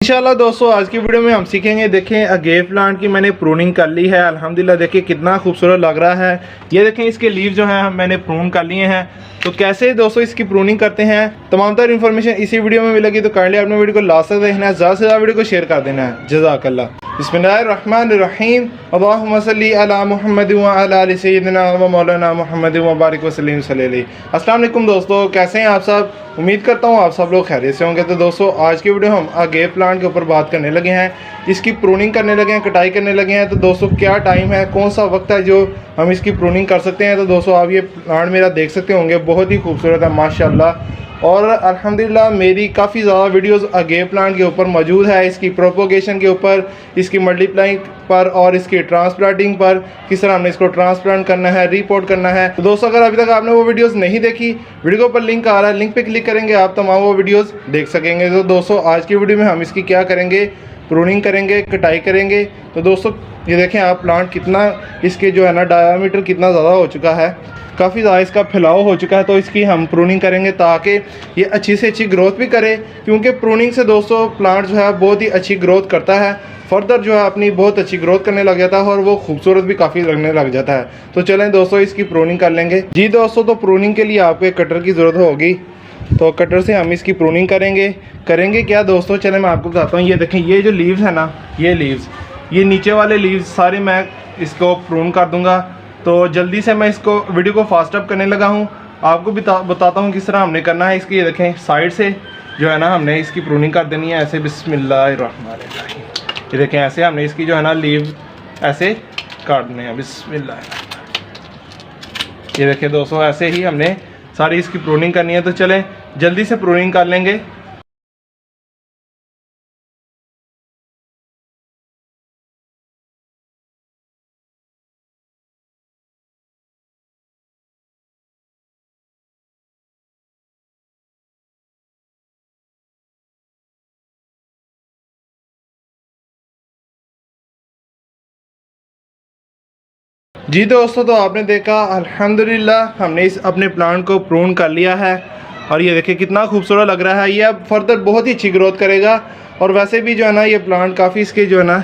इंशाल्लाह दोस्तों आज की वीडियो में हम सीखेंगे। देखें अगेव प्लांट की मैंने प्रूनिंग कर ली है अल्हम्दुलिल्लाह। देखिए कितना खूबसूरत लग रहा है। ये देखें इसके लीव जो हैं मैंने प्रून कर लिए हैं। तो कैसे दोस्तों इसकी प्रूनिंग करते हैं तमाम तर इन्फॉर्मेशन इसी वीडियो में मिलेगी। तो काइंडली आपने वीडियो को लास्ट तक देखना है, ज़्यादा से ज़्यादा वीडियो को शेयर कर देना है। जज़ाकल्लाह। बिस्मिल्लाहिर्रहमानिर्रहीम। अल्लाहुम्मा सल्ली अला मुहम्मद व अला आलि सय्यिदिना व मौलाना मुहम्मद व बारिक वसल्लिम सल्लल्लाहु। अस्सलाम वालेकुम दोस्तों, कैसे हैं आप सब? उम्मीद करता हूँ आप सब लोग खैरियत से होंगे। तो दोस्तों आज की वीडियो हम अगेव प्लांट के ऊपर बात करने लगे हैं, इसकी प्रूनिंग करने लगे हैं, कटाई करने लगे हैं। तो दोस्तों क्या टाइम है, कौन सा वक्त है जो हम इसकी प्रूनिंग कर सकते हैं। तो दोस्तों आप ये प्लांट मेरा देख सकते होंगे, बहुत ही खूबसूरत है माशाल्लाह। और अल्हम्दुलिल्लाह मेरी काफ़ी ज़्यादा वीडियोस अगेव प्लांट के ऊपर मौजूद है, इसकी प्रोपोगेशन के ऊपर, इसकी मल्टीप्लाइंग पर और इसकी ट्रांसप्लांटिंग पर, किस तरह हमने इसको ट्रांसप्लांट करना है, रिपोर्ट करना है। तो दोस्तों अगर अभी तक आपने वो वीडियोस नहीं देखी, वीडियो के ऊपर लिंक आ रहा है, लिंक पे क्लिक करेंगे आप तमाम वो वीडियोस देख सकेंगे। तो दोस्तों आज की वीडियो में हम इसकी क्या करेंगे, प्रूनिंग करेंगे, कटाई करेंगे। तो दोस्तों ये देखें आप प्लांट कितना इसके जो है ना डायामीटर कितना ज़्यादा हो चुका है, काफ़ी ज़्यादा इसका फैलाव हो चुका है। तो इसकी हम प्रूनिंग करेंगे ताकि ये अच्छी से अच्छी ग्रोथ भी करे, क्योंकि प्रूनिंग से दोस्तों प्लांट जो है बहुत ही अच्छी ग्रोथ करता है, फर्दर जो है अपनी बहुत अच्छी ग्रोथ करने लग जाता है और वो खूबसूरत भी काफ़ी लगने लग जाता है। तो चलें दोस्तों इसकी प्रूनिंग कर लेंगे। जी दोस्तों, तो प्रूनिंग के लिए आपको एक कटर की ज़रूरत होगी। तो कटर से हम इसकी प्रूनिंग करेंगे क्या दोस्तों, चलें मैं आपको बताता हूँ। ये देखें ये जो लीव्स है ना, ये लीव्स, ये नीचे वाले लीव्स सारे मैं इसको प्रून कर दूंगा। तो जल्दी से मैं इसको वीडियो को फास्ट अप करने लगा हूँ, आपको भी बताता हूँ किस तरह हमने करना है। इसकी ये देखें साइड से जो है ना हमने इसकी प्रूनिंग कर देनी है ऐसे। बिस्मिल्लाहिर्रहमानिर्रहीम। ये देखें ऐसे हमने इसकी जो है ना लीव ऐसे काट देने हैं। बिस्मिल्लाह। ये देखें दोस्तों ऐसे ही हमने सारी इसकी प्रूनिंग करनी है। तो चलें जल्दी से प्रूनिंग कर लेंगे। जी दोस्तों, तो आपने देखा अल्हम्दुलिल्लाह हमने इस अपने प्लांट को प्रून कर लिया है। और ये देखिए कितना खूबसूरत लग रहा है। ये अब फर्दर बहुत ही अच्छी ग्रोथ करेगा। और वैसे भी जो है ना ये प्लांट काफ़ी इसके जो है ना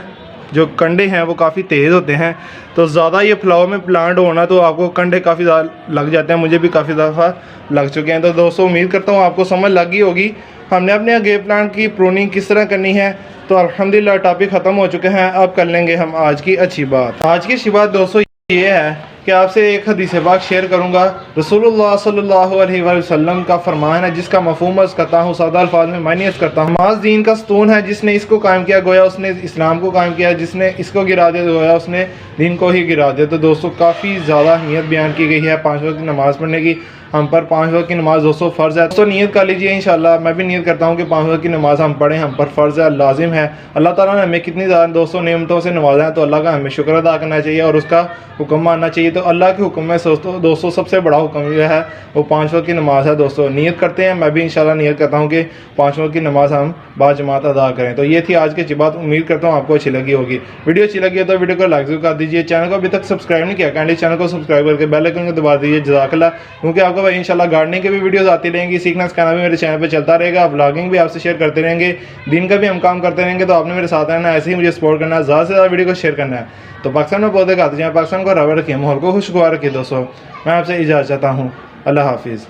जो कंडे हैं वो काफ़ी तेज़ होते हैं। तो ज़्यादा ये फ्लावर में प्लांट होना तो आपको कंडे काफ़ी ज़्यादा लग जाते हैं, मुझे भी काफ़ी दफ़ा लग चुके हैं। तो दोस्तों उम्मीद करता हूँ आपको समझ लग गई होगी हमने अपने अगेव प्लांट की प्रूनिंग किस तरह करनी है। तो अल्हम्दुलिल्लाह टॉपिक ख़त्म हो चुके हैं, अब कर लेंगे हम आज की अच्छी बात। आज की अच्छी बात दोस्तों ये है कि आपसे एक हदीस पाक शेयर करूंगा। रसूलुल्लाह सल्लल्लाहु अलैहि वसल्लम का फरमान है जिसका मफ़हूम अर्ज़ करता हूँ, सादा अल्फाज में मायने अर्ज़ करता हूँ। नमाज दीन का स्तून है, जिसने इसको कायम किया गोया उसने इस्लाम को कायम किया, जिसने इसको गिरा दिया गोया उसने दीन को ही गिरा दिया। तो दोस्तों काफ़ी ज़्यादा अहमियत बयान की गई है 5 वक्त की नमाज़ पढ़ने की। हम पर 5 वक्त की नमाज़ दोस्तों फ़र्ज़ है। तो नियत कर लीजिए इंशाल्लाह, मैं भी नियत करता हूँ कि 5 वक्त की नमाज़ हम पढ़ें, हम पर फ़र्ज़ है, लाजिम है। अल्लाह ताला ने हमें कितनी ज़्यादा दोस्तों नेमतों से नवाजा है, तो अल्लाह का हमें शुक्र अदा करना चाहिए और उसका हुक्म मानना चाहिए। तो अल्लाह के हुक्म में दोस्तों सबसे बड़ा हुक्म यह है वो 5 वक्त की नमाज़ है। दोस्तों नियत करते हैं, मैं भी इंशाल्लाह नियत करता हूँ कि 5 वक्त की नमाज़ हम बाजमात अदा करें। तो ये थी आज की अच्छी बात, उम्मीद करता हूँ आपको अच्छी लगी होगी। वीडियो अच्छी लगी है तो वीडियो को लाइक जरूर कर दीजिए। चैनल को अभी तक सब्सक्राइब नहीं किया, काइंडली चैनल को सब्सक्राइब करके बेल आइकन को दबा दीजिए। जज़ाकल्लाह। क्योंकि आपको भाई इंशाल्लाह गार्डनिंग की भी वीडियोस आती रहेंगी, सीखना सिखाना भी मेरे चैनल पे चलता रहेगा, व्लॉगिंग भी आपसे शेयर करते रहेंगे, दिन का भी हम काम करते रहेंगे। तो आपने मेरे साथ रहना, ऐसे ही मुझे सपोर्ट करना है, ज़्यादा से ज़्यादा वीडियो को शेयर करना है। तो पाकिस्तान में पौधे खाते जाएँ, पाकिस्तान को रवा रखिए, माहौल को खुशगवार रखिए। दोस्तों मैं आपसे इजाज़त चाहता हूँ, अल्लाह हाफिज़।